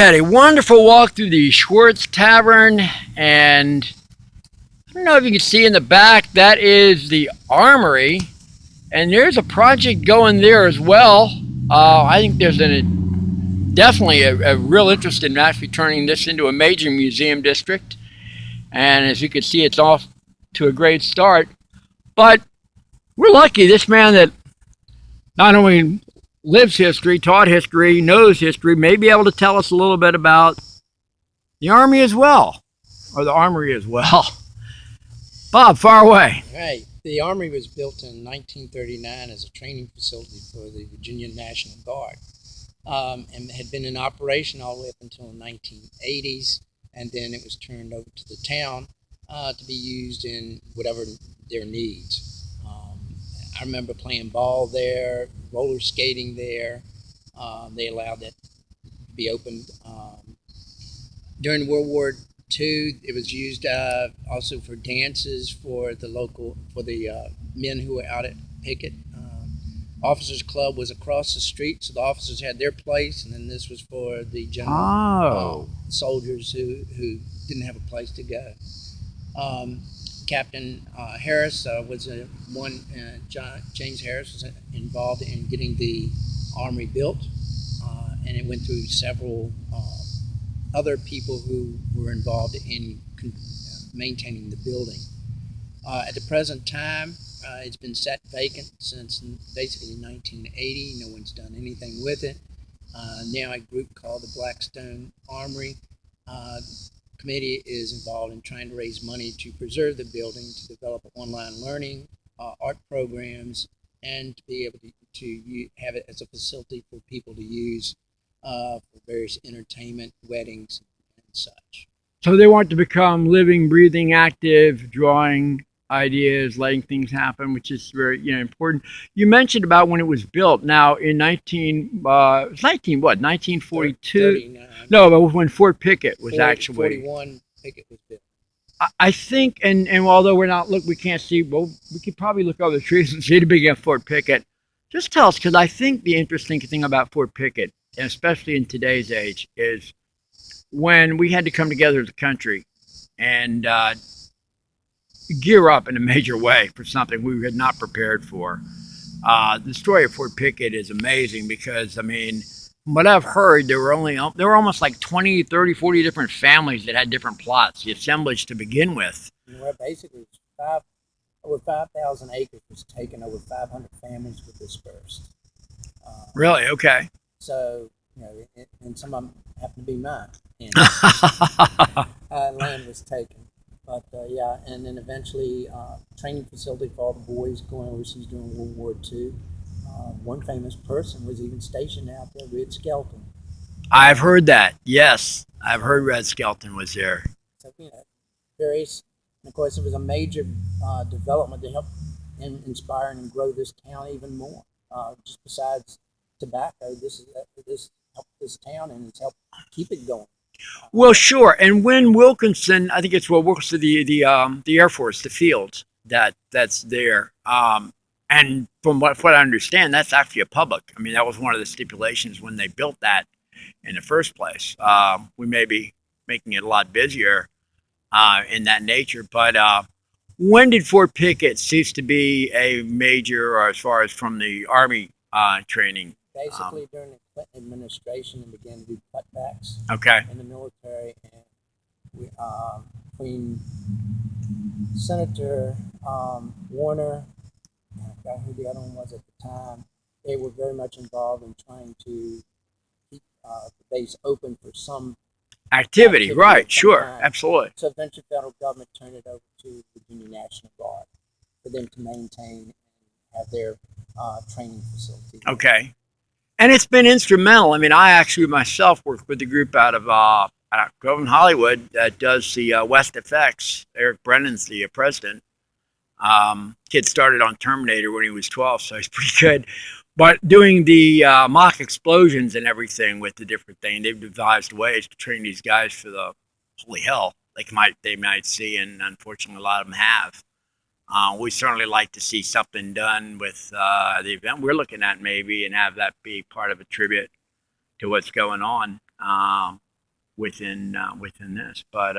had a wonderful walk through the Schwartz Tavern, and I don't know if you can see in the back, that is the Armory, and there's a project going there as well. I think there's definitely a real interest in actually turning this into a major museum district, and as you can see, it's off to a great start. But we're lucky, this man that not only lives history, taught history, knows history, may be able to tell us a little bit about the Army as well, or the Armory as well. Bob, far away. Right. The Armory was built in 1939 as a training facility for the Virginia National Guard, and had been in operation all the way up until the 1980s, and then it was turned over to the town to be used in whatever their needs. I remember playing ball there, roller skating there. They allowed that to be opened. During World War II, it was used also for dances for the men who were out at picket. Officers Club was across the street, so the officers had their place, and then this was for the general soldiers who didn't have a place to go. Captain Harris was James Harris was involved in getting the Armory built, and it went through several other people who were involved in maintaining the building. At the present time, it's been sat vacant since basically 1980. No one's done anything with it. Now a group called the Blackstone Armory Committee is involved in trying to raise money to preserve the building, to develop online learning, art programs, and to be able to have it as a facility for people to use for various entertainment, weddings, and such. So they want to become living, breathing, active, drawing ideas, letting things happen, which is very important. You mentioned about when it was built. Now in 1942? No, but when Fort Pickett was 41 Pickett was built. I think, and although we can't see, well, we could probably look over the trees and see the big Fort Pickett. Just tell us, because I think the interesting thing about Fort Pickett, and especially in today's age, is when we had to come together as a country and gear up in a major way for something we had not prepared for. The story of Fort Pickett is amazing because, I mean, from what I've heard, there were almost like 20, 30, 40 different families that had different plots, the assemblage to begin with. Well, basically, over 5,000 acres was taken, over 500 families were dispersed. Really? Okay. So, and some of them happened to be mine. And, land was taken. But and then eventually training facility for all the boys going overseas during World War II. One famous person was even stationed out there, Red Skelton. I've heard that, yes. I've heard Red Skelton was there. So, various, and of course it was a major development to help inspire and grow this town even more. Just besides tobacco, this helped this town and it's helped keep it going. Well, sure. And when Wilkinson, I think it's Wilkinson, the Air Force, the field that's there. And from what I understand, that's actually a public. I mean, that was one of the stipulations when they built that in the first place. We may be making it a lot busier in that nature. But when did Fort Pickett cease to be a major, or as far as from the Army training? Basically, during the Clinton administration, they began to do cutbacks in the military, and between Senator Warner, I forgot who the other one was at the time, they were very much involved in trying to keep the base open for some activity. Right, sure, absolutely. So eventually, the federal government turned it over to the Virginia National Guard for them to maintain and have their training facility. Okay. And it's been instrumental. I mean, I actually myself work with a group out of Grove in Hollywood that does the West Effects. Eric Brennan's the president. Kid started on Terminator when he was 12, so he's pretty good. But doing the mock explosions and everything with the different thing, they've devised ways to train these guys for the holy hell they might see, and unfortunately a lot of them have. We certainly like to see something done with the event we're looking at maybe, and have that be part of a tribute to what's going on. within this. But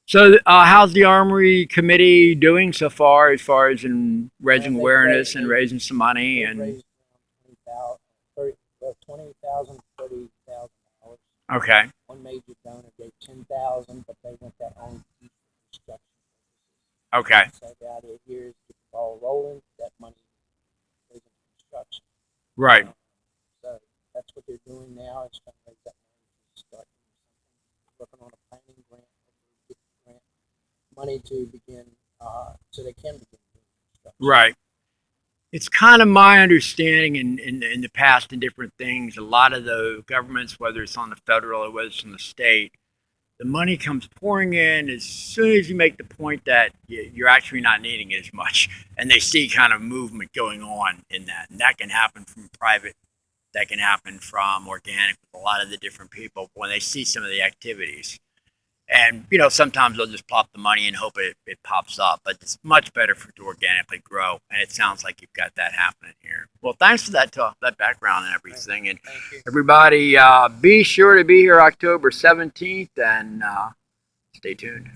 so how's the Armory Committee doing so far as in raising awareness and raising some money They've and raised around 20,000, $30,000. okay, One major donor gave 10,000, but they went that on construction. okay, So the idea here is to get the ball rolling. That money goes into construction. right, So that's what they're doing now. Is trying to raise that money to start doing something. Working on a planning grant, get grant money to begin, so they can begin doing construction. right. It's kind of my understanding in the past in different things. A lot of the governments, whether it's on the federal or whether it's on the state, the money comes pouring in as soon as you make the point that you're actually not needing it as much, and they see kind of movement going on in that, and that can happen from private, that can happen from organic with a lot of the different people when they see some of the activities. And sometimes they'll just plop the money and hope it pops up, but it's much better for it to organically grow. And it sounds like you've got that happening here. Well, thanks for that background and everything. And Thank you. everybody, be sure to be here October 17th and stay tuned.